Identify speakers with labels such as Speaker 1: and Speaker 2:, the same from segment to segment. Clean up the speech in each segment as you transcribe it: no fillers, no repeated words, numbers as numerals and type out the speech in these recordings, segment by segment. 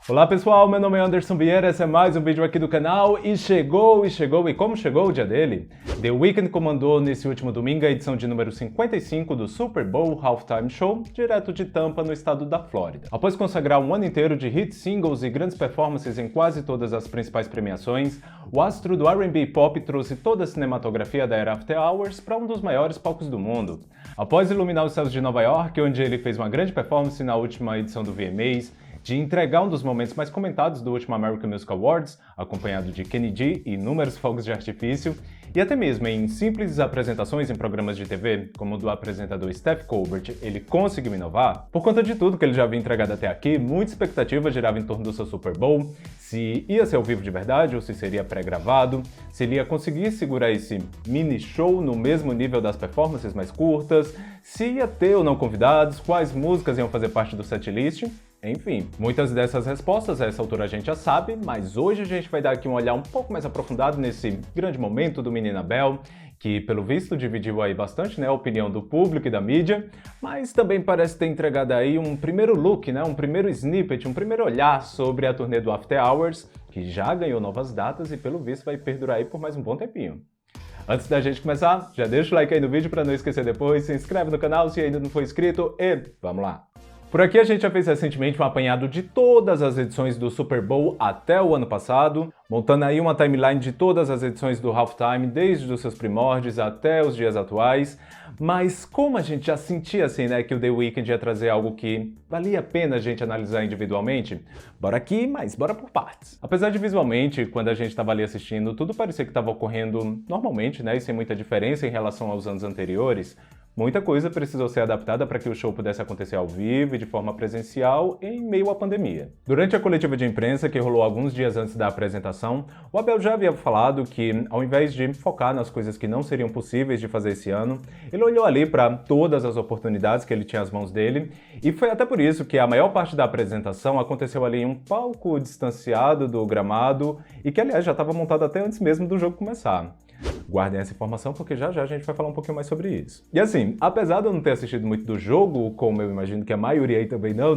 Speaker 1: Olá pessoal, meu nome é Anderson Vieira, esse é mais um vídeo aqui do canal e chegou, e como chegou o dia dele? The Weeknd comandou nesse último domingo a edição de número 55 do Super Bowl Halftime Show, direto de Tampa, no estado da Flórida. Após consagrar um ano inteiro de hit singles e grandes performances em quase todas as principais premiações, o astro do R&B pop trouxe toda a cinematografia da era After Hours para um dos maiores palcos do mundo. Após iluminar os céus de Nova York, onde ele fez uma grande performance na última edição do VMAs, de entregar um dos momentos mais comentados do último American Music Awards, acompanhado de Kenny G e inúmeros fogos de artifício, e até mesmo em simples apresentações em programas de TV, como o do apresentador Steph Colbert, ele conseguiu inovar. Por conta de tudo que ele já havia entregado até aqui, muita expectativa girava em torno do seu Super Bowl, se ia ser ao vivo de verdade ou se seria pré-gravado, se ele ia conseguir segurar esse mini show no mesmo nível das performances mais curtas, se ia ter ou não convidados, quais músicas iam fazer parte do setlist. Enfim, muitas dessas respostas a essa altura a gente já sabe, mas hoje a gente vai dar aqui um olhar um pouco mais aprofundado nesse grande momento do Menina Bell, que pelo visto dividiu aí bastante, a opinião do público e da mídia, mas também parece ter entregado aí um primeiro look, um primeiro snippet, um primeiro olhar sobre a turnê do After Hours, que já ganhou novas datas e pelo visto vai perdurar aí por mais um bom tempinho. Antes da gente começar, já deixa o like aí no vídeo para não esquecer depois, se inscreve no canal se ainda não for inscrito e vamos lá! Por aqui a gente já fez recentemente um apanhado de todas as edições do Super Bowl até o ano passado, montando aí uma timeline de todas as edições do Halftime, desde os seus primórdios até os dias atuais, mas como a gente já sentia assim, que o The Weeknd ia trazer algo que valia a pena a gente analisar individualmente, bora aqui, mas bora por partes. Apesar de visualmente, quando a gente estava ali assistindo, tudo parecia que estava ocorrendo normalmente, e sem muita diferença em relação aos anos anteriores, muita coisa precisou ser adaptada para que o show pudesse acontecer ao vivo e de forma presencial em meio à pandemia. Durante a coletiva de imprensa, que rolou alguns dias antes da apresentação, o Abel já havia falado que, ao invés de focar nas coisas que não seriam possíveis de fazer esse ano, ele olhou ali para todas as oportunidades que ele tinha às mãos dele, e foi até por isso que a maior parte da apresentação aconteceu ali em um palco distanciado do gramado e que, aliás, já estava montado até antes mesmo do jogo começar. Guardem essa informação porque já já a gente vai falar um pouquinho mais sobre isso. E assim, apesar de eu não ter assistido muito do jogo, como eu imagino que a maioria aí também não,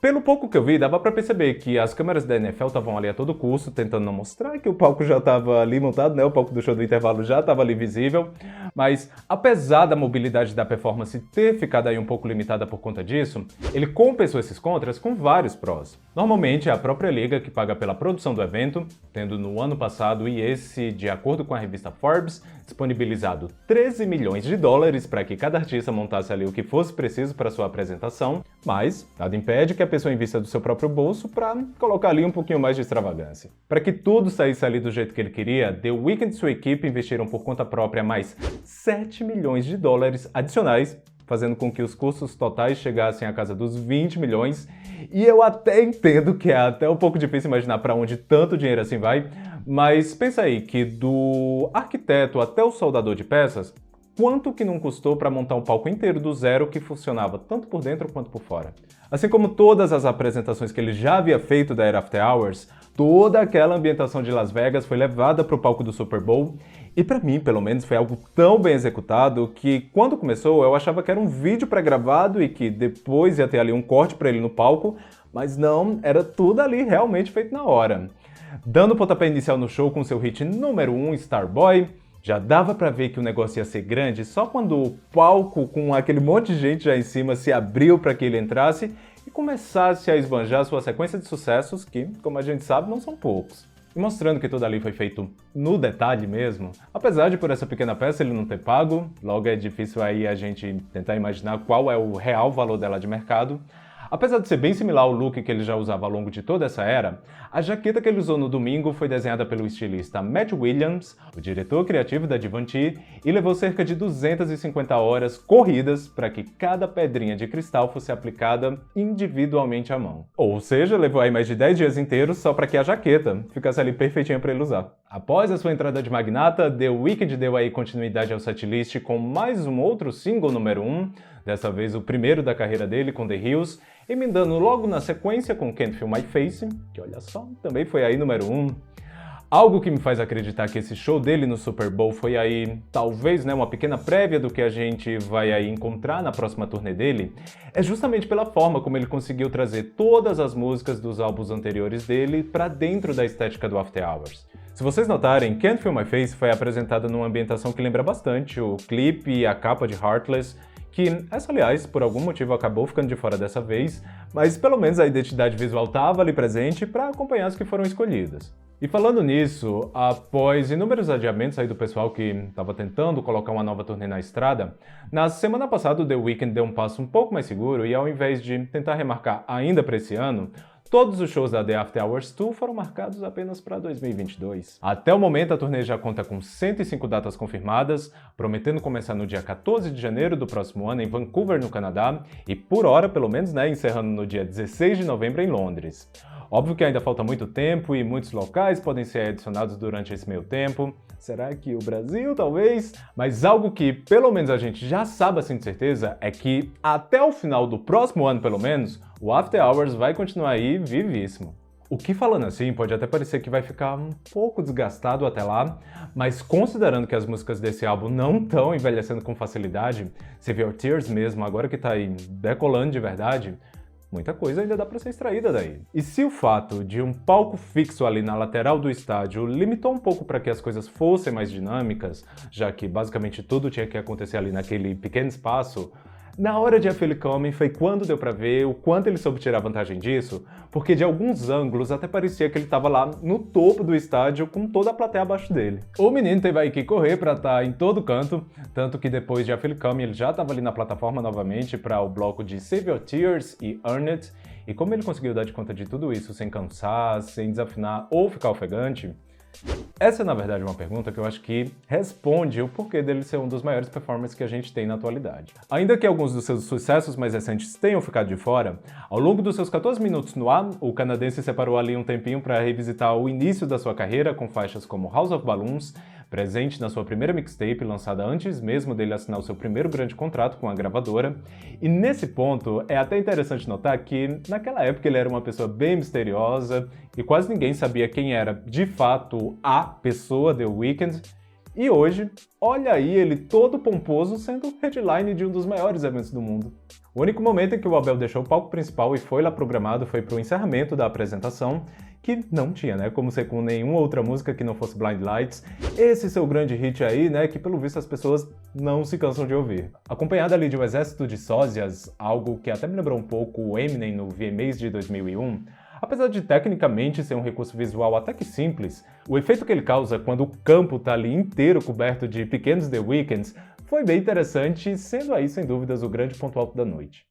Speaker 1: pelo pouco que eu vi, dava pra perceber que as câmeras da NFL estavam ali a todo custo, tentando não mostrar que o palco já estava ali montado, o palco do show do intervalo já estava ali visível, mas apesar da mobilidade da performance ter ficado aí um pouco limitada por conta disso, ele compensou esses contras com vários prós. Normalmente é a própria liga que paga pela produção do evento, tendo no ano passado e esse, de acordo com a revista Forbes, disponibilizado 13 milhões de dólares para que cada artista montasse ali o que fosse preciso para sua apresentação, mas nada impede que a pessoa invista do seu próprio bolso para colocar ali um pouquinho mais de extravagância. Para que tudo saísse ali do jeito que ele queria, The Weeknd e sua equipe investiram por conta própria mais 7 milhões de dólares adicionais, fazendo com que os custos totais chegassem à casa dos 20 milhões, e eu até entendo que é até um pouco difícil imaginar para onde tanto dinheiro assim vai, mas pensa aí que do arquiteto até o soldador de peças, quanto que não custou para montar um palco inteiro do zero que funcionava tanto por dentro quanto por fora? Assim como todas as apresentações que ele já havia feito da era After Hours, toda aquela ambientação de Las Vegas foi levada para o palco do Super Bowl, e para mim, pelo menos, foi algo tão bem executado que, quando começou, eu achava que era um vídeo pré-gravado e que depois ia ter ali um corte para ele no palco, mas não, era tudo ali realmente feito na hora. Dando o pontapé inicial no show com seu hit número 1, Starboy, já dava pra ver que o negócio ia ser grande só quando o palco, com aquele monte de gente já em cima, se abriu para que ele entrasse e começasse a esbanjar sua sequência de sucessos, que, como a gente sabe, não são poucos. E mostrando que tudo ali foi feito no detalhe mesmo, apesar de por essa pequena peça ele não ter pago, logo é difícil aí a gente tentar imaginar qual é o real valor dela de mercado. Apesar de ser bem similar ao look que ele já usava ao longo de toda essa era, a jaqueta que ele usou no domingo foi desenhada pelo estilista Matt Williams, o diretor criativo da Givenchy, e levou cerca de 250 horas corridas para que cada pedrinha de cristal fosse aplicada individualmente à mão. Ou seja, levou aí mais de 10 dias inteiros só para que a jaqueta ficasse ali perfeitinha para ele usar. Após a sua entrada de magnata, The Weeknd deu aí continuidade ao setlist com mais um outro single número 1, dessa vez o primeiro da carreira dele com The Hills, emendando logo na sequência com Can't Feel My Face, que olha só, também foi aí número 1. Algo que me faz acreditar que esse show dele no Super Bowl foi aí, talvez, né, uma pequena prévia do que a gente vai aí encontrar na próxima turnê dele, é justamente pela forma como ele conseguiu trazer todas as músicas dos álbuns anteriores dele para dentro da estética do After Hours. Se vocês notarem, Can't Feel My Face foi apresentada numa ambientação que lembra bastante o clipe e a capa de Heartless, que essa, aliás, por algum motivo acabou ficando de fora dessa vez, mas pelo menos a identidade visual estava ali presente para acompanhar as que foram escolhidas. E falando nisso, após inúmeros adiamentos aí do pessoal que estava tentando colocar uma nova turnê na estrada, na semana passada o The Weeknd deu um passo um pouco mais seguro e ao invés de tentar remarcar ainda para esse ano, todos os shows da The After Hours Tour foram marcados apenas para 2022. Até o momento, a turnê já conta com 105 datas confirmadas, prometendo começar no dia 14 de janeiro do próximo ano em Vancouver, no Canadá, e por hora, pelo menos, né, encerrando no dia 16 de novembro em Londres. Óbvio que ainda falta muito tempo e muitos locais podem ser adicionados durante esse meio tempo. Será que o Brasil, talvez? Mas algo que pelo menos a gente já sabe assim de certeza é que até o final do próximo ano, pelo menos, o After Hours vai continuar aí vivíssimo. O que, falando assim, pode até parecer que vai ficar um pouco desgastado até lá, mas considerando que as músicas desse álbum não estão envelhecendo com facilidade, Save Your Tears mesmo, agora que tá aí decolando de verdade, muita coisa ainda dá para ser extraída daí. E se o fato de um palco fixo ali na lateral do estádio limitou um pouco para que as coisas fossem mais dinâmicas, já que basicamente tudo tinha que acontecer ali naquele pequeno espaço, na hora de A Feel It Coming foi quando deu pra ver o quanto ele soube tirar vantagem disso, porque de alguns ângulos até parecia que ele tava lá no topo do estádio com toda a plateia abaixo dele. O menino teve aí que correr pra estar em todo canto, tanto que depois de A Feel It Coming ele já tava ali na plataforma novamente para o bloco de Save Your Tears e Earn It, e como ele conseguiu dar de conta de tudo isso sem cansar, sem desafinar ou ficar ofegante, essa é, na verdade, uma pergunta que eu acho que responde o porquê dele ser um dos maiores performers que a gente tem na atualidade. Ainda que alguns dos seus sucessos mais recentes tenham ficado de fora, ao longo dos seus 14 minutos no ar, o canadense separou ali um tempinho para revisitar o início da sua carreira com faixas como House of Balloons, presente na sua primeira mixtape lançada antes mesmo dele assinar o seu primeiro grande contrato com a gravadora, e nesse ponto é até interessante notar que naquela época ele era uma pessoa bem misteriosa e quase ninguém sabia quem era de fato a pessoa The Weeknd, e hoje, olha aí ele todo pomposo sendo headline de um dos maiores eventos do mundo. O único momento em que o Abel deixou o palco principal e foi lá programado foi para o encerramento da apresentação, que não tinha, né, como ser com nenhuma outra música que não fosse Blind Lights, esse seu grande hit aí, né, que pelo visto as pessoas não se cansam de ouvir. Acompanhado ali de um exército de sósias, algo que até me lembrou um pouco o Eminem no VMAs de 2001, apesar de tecnicamente ser um recurso visual até que simples, o efeito que ele causa quando o campo tá ali inteiro coberto de pequenos The Weeknds foi bem interessante, sendo aí sem dúvidas o grande ponto alto da noite.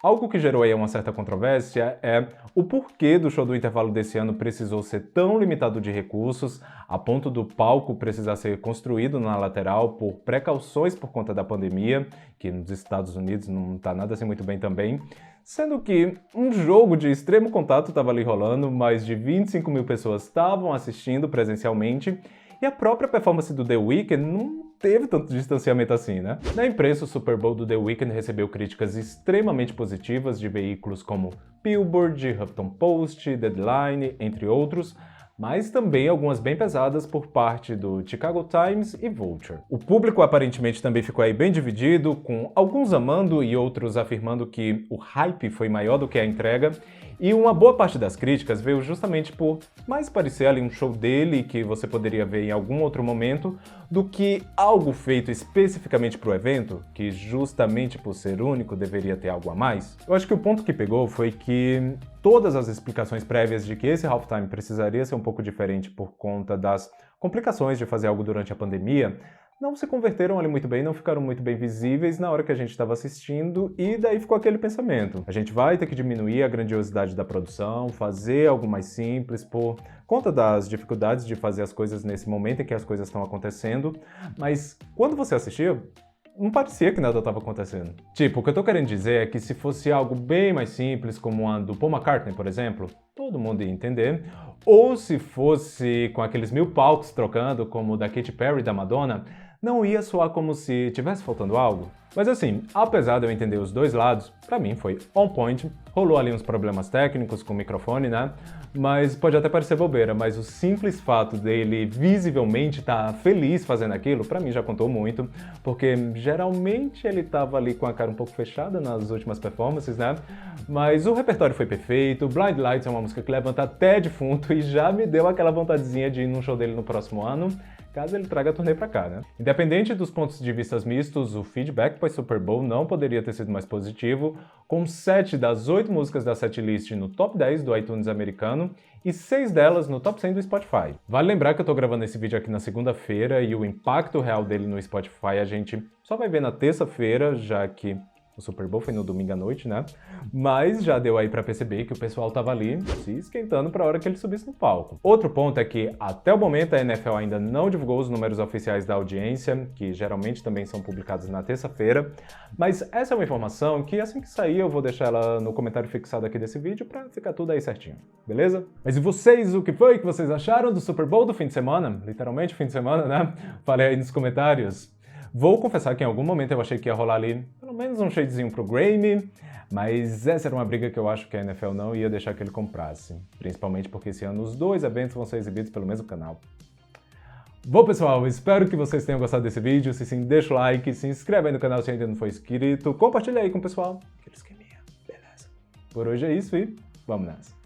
Speaker 1: Algo que gerou aí uma certa controvérsia é o porquê do show do intervalo desse ano precisou ser tão limitado de recursos, a ponto do palco precisar ser construído na lateral por precauções por conta da pandemia, que nos Estados Unidos não tá nada assim muito bem também, sendo que um jogo de extremo contato estava ali rolando, mais de 25 mil pessoas estavam assistindo presencialmente, e a própria performance do The Weeknd não teve tanto distanciamento assim, né? Na imprensa, o Super Bowl do The Weeknd recebeu críticas extremamente positivas de veículos como Billboard, Huffington Post, Deadline, entre outros, mas também algumas bem pesadas por parte do Chicago Times e Vulture. O público aparentemente também ficou aí bem dividido, com alguns amando e outros afirmando que o hype foi maior do que a entrega, e uma boa parte das críticas veio justamente por mais parecer ali um show dele que você poderia ver em algum outro momento, do que algo feito especificamente para o evento, que justamente por ser único deveria ter algo a mais. Eu acho que o ponto que pegou foi que todas as explicações prévias de que esse halftime precisaria ser um pouco diferente por conta das complicações de fazer algo durante a pandemia, não se converteram ali muito bem, não ficaram muito bem visíveis na hora que a gente estava assistindo, e daí ficou aquele pensamento. A gente vai ter que diminuir a grandiosidade da produção, fazer algo mais simples, por conta das dificuldades de fazer as coisas nesse momento em que as coisas estão acontecendo, mas quando você assistia, não parecia que nada estava acontecendo. Tipo, o que eu tô querendo dizer é que se fosse algo bem mais simples, como a do Paul McCartney, por exemplo, todo mundo ia entender, ou se fosse com aqueles 1000 palcos trocando, como o da Katy Perry e da Madonna, não ia soar como se tivesse faltando algo? Mas assim, apesar de eu entender os dois lados, pra mim foi on point, rolou ali uns problemas técnicos com o microfone, né? Mas pode até parecer bobeira, mas o simples fato dele visivelmente estar feliz fazendo aquilo, pra mim já contou muito, porque geralmente ele tava ali com a cara um pouco fechada nas últimas performances, né? Mas o repertório foi perfeito, Blind Lights é uma música que levanta até defunto e já me deu aquela vontadezinha de ir num show dele no próximo ano, caso ele traga a turnê pra cá, né? Independente dos pontos de vista mistos, o feedback pós Super Bowl não poderia ter sido mais positivo, com 7 das 8 músicas da setlist no top 10 do iTunes americano e 6 delas no top 100 do Spotify. Vale lembrar que eu tô gravando esse vídeo aqui na segunda-feira e o impacto real dele no Spotify a gente só vai ver na terça-feira, já que o Super Bowl foi no domingo à noite, né? Mas já deu aí pra perceber que o pessoal tava ali se esquentando pra hora que ele subisse no palco. Outro ponto é que, até o momento, a NFL ainda não divulgou os números oficiais da audiência, que geralmente também são publicados na terça-feira, mas essa é uma informação que, assim que sair, eu vou deixar ela no comentário fixado aqui desse vídeo pra ficar tudo aí certinho, beleza? Mas e vocês, o que foi que vocês acharam do Super Bowl do fim de semana? Literalmente fim de semana, né? Falei aí nos comentários. Vou confessar que em algum momento eu achei que ia rolar ali pelo menos um shadezinho pro Grammy, mas essa era uma briga que eu acho que a NFL não ia deixar que ele comprasse, principalmente porque esse ano os dois eventos vão ser exibidos pelo mesmo canal. Bom pessoal, espero que vocês tenham gostado desse vídeo, se sim, deixa o like, se inscreve aí no canal se ainda não for inscrito, compartilha aí com o pessoal, aquele esqueminha, beleza? Por hoje é isso e vamos nessa!